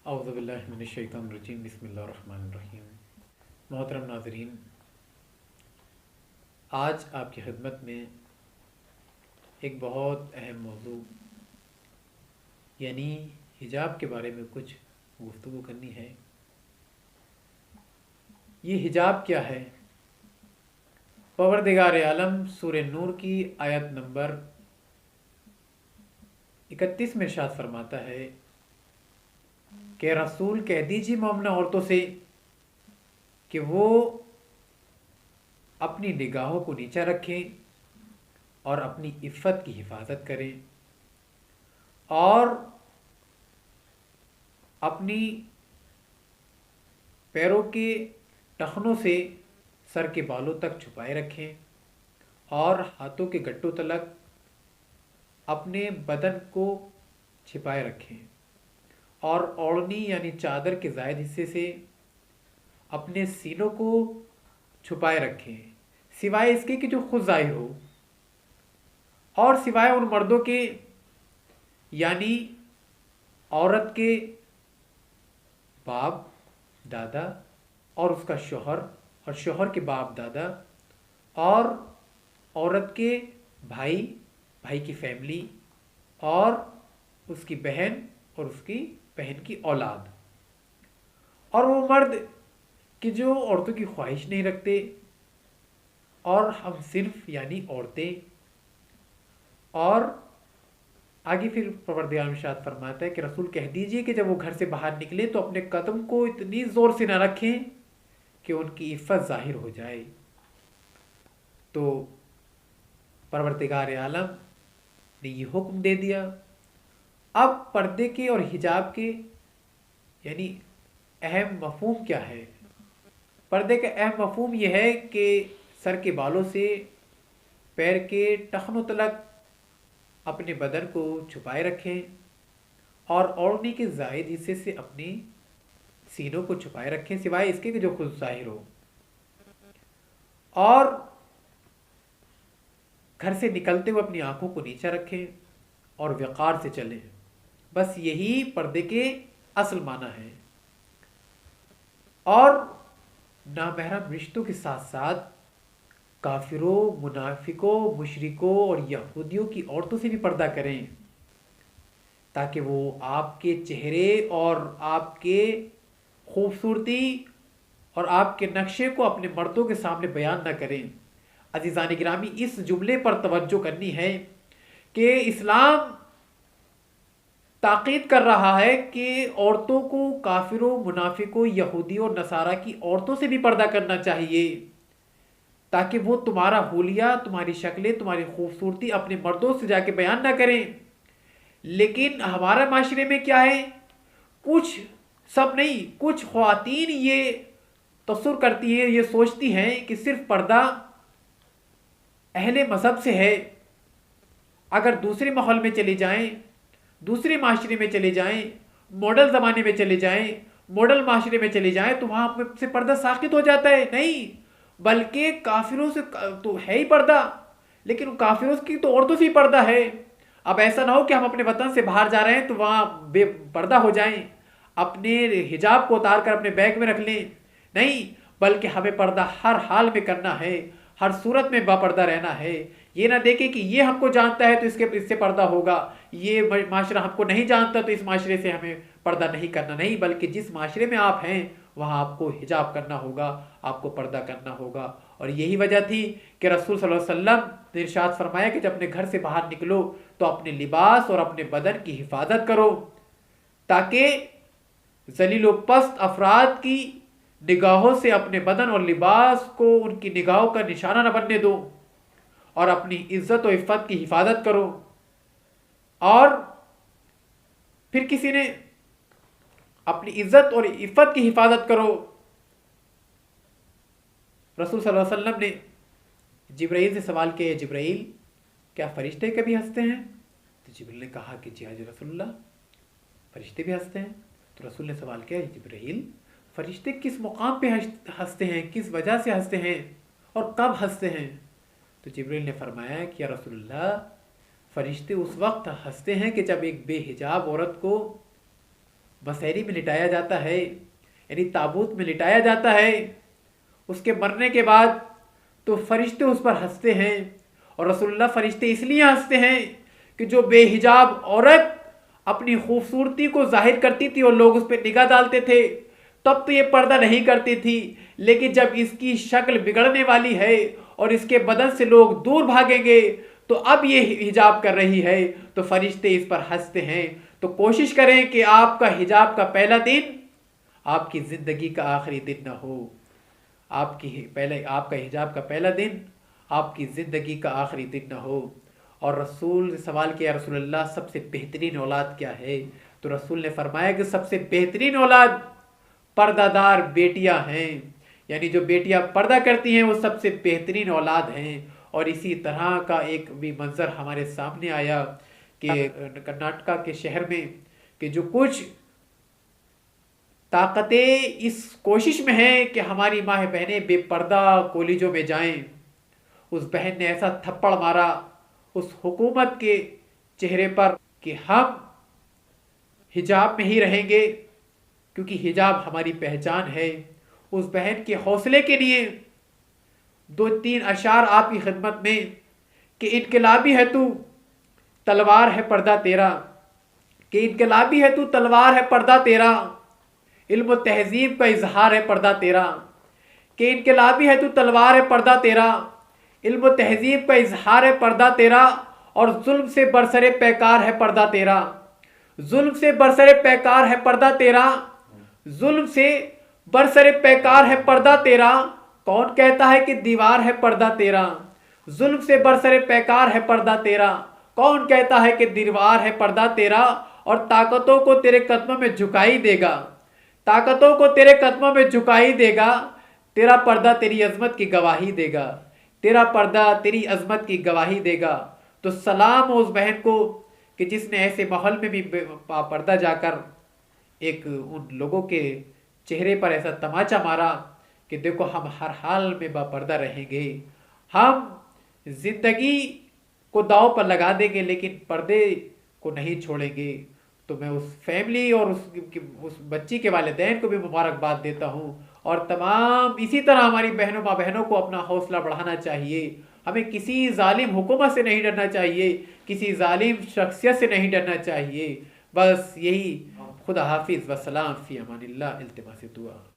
اعوذ باللہ من الشیطان الرجیم بسم اللہ الرحمن الرحیم۔ محترم ناظرین، آج آپ کی خدمت میں ایک بہت اہم موضوع یعنی حجاب کے بارے میں کچھ گفتگو کرنی ہے۔ یہ حجاب کیا ہے؟ پروردگار عالم سورہ نور کی آیت نمبر 31 میں ارشاد فرماتا ہے کہ رسول کہہ دیجیے مومنہ عورتوں سے کہ وہ اپنی نگاہوں کو نیچا رکھیں اور اپنی عفت کی حفاظت کریں اور اپنی پیروں کے ٹخنوں سے سر کے بالوں تک چھپائے رکھیں اور ہاتھوں کے گٹوں تلک اپنے بدن کو چھپائے رکھیں اور اوڑھنی یعنی چادر کے زائد حصے سے اپنے سینوں کو چھپائے رکھیں، سوائے اس کے کہ جو خود ظاہر ہو، اور سوائے ان مردوں کے یعنی عورت کے باپ دادا اور اس کا شوہر اور شوہر کے باپ دادا اور عورت کے بھائی کی فیملی اور اس کی بہن اور اس کی بہن کی اولاد، اور وہ مرد کہ جو عورتوں کی خواہش نہیں رکھتے، اور ہم صرف یعنی عورتیں۔ اور آگے پھر پروردگار ارشاد فرماتا ہے کہ رسول کہہ دیجئے کہ جب وہ گھر سے باہر نکلے تو اپنے قدم کو اتنی زور سے نہ رکھیں کہ ان کی عفت ظاہر ہو جائے۔ تو پروردگار عالم نے یہ حکم دے دیا۔ اب پردے کے اور حجاب کے یعنی اہم مفہوم کیا ہے؟ پردے کا اہم مفہوم یہ ہے کہ سر کے بالوں سے پیر کے ٹخنوں تلک اپنے بدن کو چھپائے رکھیں اور اوڑھنی کے زائد حصے سے اپنی سینوں کو چھپائے رکھیں، سوائے اس کے کہ جو خود ظاہر ہو، اور گھر سے نکلتے ہوئے اپنی آنکھوں کو نیچا رکھیں اور وقار سے چلیں۔ بس یہی پردے کے اصل معنی ہے۔ اور نامحرم رشتوں کے ساتھ ساتھ کافروں، منافقوں، مشرکوں اور یہودیوں کی عورتوں سے بھی پردہ کریں تاکہ وہ آپ کے چہرے اور آپ کے خوبصورتی اور آپ کے نقشے کو اپنے مردوں کے سامنے بیان نہ کریں۔ عزیزان گرامی، اس جملے پر توجہ کرنی ہے کہ اسلام تاکید کر رہا ہے کہ عورتوں کو کافروں، منافقوں، یہودیوں اور نصارہ کی عورتوں سے بھی پردہ کرنا چاہیے تاکہ وہ تمہارا حلیہ، تمہاری شکلیں، تمہاری خوبصورتی اپنے مردوں سے جا کے بیان نہ کریں۔ لیکن ہمارے معاشرے میں کیا ہے؟ کچھ خواتین یہ تصور کرتی ہیں، یہ سوچتی ہیں کہ صرف پردہ اہل مذہب سے ہے۔ اگر دوسرے ماحول میں چلی جائیں، دوسرے معاشرے میں چلے جائیں، ماڈل زمانے میں چلے جائیں، ماڈل معاشرے میں چلے جائیں تو وہاں سے پردہ ساقط ہو جاتا ہے۔ نہیں، بلکہ کافروں سے تو ہے ہی پردہ، لیکن کافروں کی تو عورتوں سے ہی پردہ ہے۔ اب ایسا نہ ہو کہ ہم اپنے وطن سے باہر جا رہے ہیں تو وہاں بے پردہ ہو جائیں، اپنے حجاب کو اتار کر اپنے بیگ میں رکھ لیں۔ نہیں، بلکہ ہمیں پردہ ہر حال میں کرنا ہے، ہر صورت میں با پردہ رہنا ہے۔ یہ نہ دیکھیں کہ یہ ہم کو جانتا ہے تو اس سے پردہ ہوگا، یہ معاشرہ ہم کو نہیں جانتا تو اس معاشرے سے ہمیں پردہ نہیں کرنا۔ نہیں، بلکہ جس معاشرے میں آپ ہیں وہاں آپ کو حجاب کرنا ہوگا، آپ کو پردہ کرنا ہوگا۔ اور یہی وجہ تھی کہ رسول صلی اللہ علیہ وسلم نے ارشاد فرمایا کہ جب اپنے گھر سے باہر نکلو تو اپنے لباس اور اپنے بدن کی حفاظت کرو تاکہ ذلیل و پست افراد کی نگاہوں سے اپنے بدن اور لباس کو ان کی نگاہوں کا نشانہ نہ بننے دو، اور اپنی عزت و عفت کی حفاظت کرو۔ اور پھر کسی نے اپنی عزت اور عفت کی حفاظت کرو۔ رسول صلی اللہ علیہ وسلم نے جبرائیل سے سوال کیا، جبرائیل کیا فرشتے کبھی ہنستے ہیں؟ تو جبرائیل نے کہا کہ جی حضرت رسول اللہ، فرشتے بھی ہنستے ہیں۔ تو رسول نے سوال کیا، جبرائیل فرشتے کس مقام پہ ہنستے ہیں، کس وجہ سے ہنستے ہیں اور کب ہنستے ہیں؟ تو جبرائیل نے فرمایا کہ یا رسول اللہ، فرشتے اس وقت ہنستے ہیں کہ جب ایک بے حجاب عورت کو مسحری میں لٹایا جاتا ہے، یعنی تابوت میں لٹایا جاتا ہے، اس کے مرنے کے بعد تو فرشتے اس پر ہنستے ہیں، اور رسول اللہ فرشتے اس لیے ہنستے ہیں کہ جو بے حجاب عورت اپنی خوبصورتی کو ظاہر کرتی تھی اور لوگ اس پہ نگاہ ڈالتے تھے، تب تو یہ پردہ نہیں کرتی تھی، لیکن جب اس کی شکل بگڑنے والی ہے اور اس کے بدن سے لوگ دور بھاگیں گے تو اب یہ حجاب کر رہی ہے، تو فرشتے اس پر ہنستے ہیں۔ تو کوشش کریں کہ آپ کا حجاب کا پہلا دن آپ کی زندگی کا آخری دن نہ ہو، آپ کا حجاب کا پہلا دن آپ کی زندگی کا آخری دن نہ ہو۔ اور رسول نے سوال کیا، رسول اللہ سب سے بہترین اولاد کیا ہے؟ تو رسول نے فرمایا کہ سب سے بہترین اولاد پردہ دار بیٹیاں ہیں، یعنی جو بیٹیاں پردہ کرتی ہیں وہ سب سے بہترین اولاد ہیں۔ اور اسی طرح کا ایک بھی منظر ہمارے سامنے آیا کہ کرناٹکا کے شہر میں کہ جو کچھ طاقتیں اس کوشش میں ہیں کہ ہماری ماں بہنیں بے پردہ کالجوں میں جائیں، اس بہن نے ایسا تھپڑ مارا اس حکومت کے چہرے پر کہ ہم حجاب میں ہی رہیں گے کیونکہ حجاب ہماری پہچان ہے۔ اس بہن کے حوصلے کے لیے 2-3 اشعار آپ کی خدمت میں کہ انقلابی ہے تو تلوار ہے پردہ تیرا، کہ انقلابی ہے تو تلوار ہے پردہ تیرا، علم و تہذیب کا اظہار ہے پردہ تیرا، کہ انقلابی ہے تو تلوار ہے پردہ تیرا، علم و تہذیب کا اظہار ہے پردہ تیرا، اور ظلم سے برسر پیکار ہے پردہ تیرا، ظلم سے برسر پیکار ہے پردہ تیرا، ظلم سے برسر پیکار ہے پردہ تیرا، کون کہتا ہے کہ دیوار ہے پردہ تیرا، ظلم سے برسر پیکار ہے پردہ تیرا، کون کہتا ہے کہ دیوار ہے پردہ تیرا، اور طاقتوں کو تیرے قدموں میں جھکائی دے گا، طاقتوں کو تیرے قدموں میں جھکائی دے گا، تیرا پردہ تیری عظمت کی گواہی دے گا، تیرا پردہ تیری عظمت کی گواہی دے گا۔ تو سلام ہو اس بہن کو کہ جس نے ایسے ماحول میں بھی پردہ جا کر ایک ان لوگوں کے چہرے پر ایسا تماچا مارا کہ دیکھو ہم ہر حال میں با پردہ رہیں گے، ہم زندگی کو داؤ پر لگا دیں گے لیکن پردے کو نہیں چھوڑیں گے۔ تو میں اس فیملی اور اس بچی کے والدین کو بھی مبارکباد دیتا ہوں، اور تمام اسی طرح ہماری بہنوں ماں بہنوں کو اپنا حوصلہ بڑھانا چاہیے، ہمیں کسی ظالم حکومت سے نہیں ڈرنا چاہیے، کسی ظالم شخصیت سے نہیں ڈرنا چاہیے۔ بس یہی، خدا حافظ، وسلام، فی امان اللہ، التماس دعا۔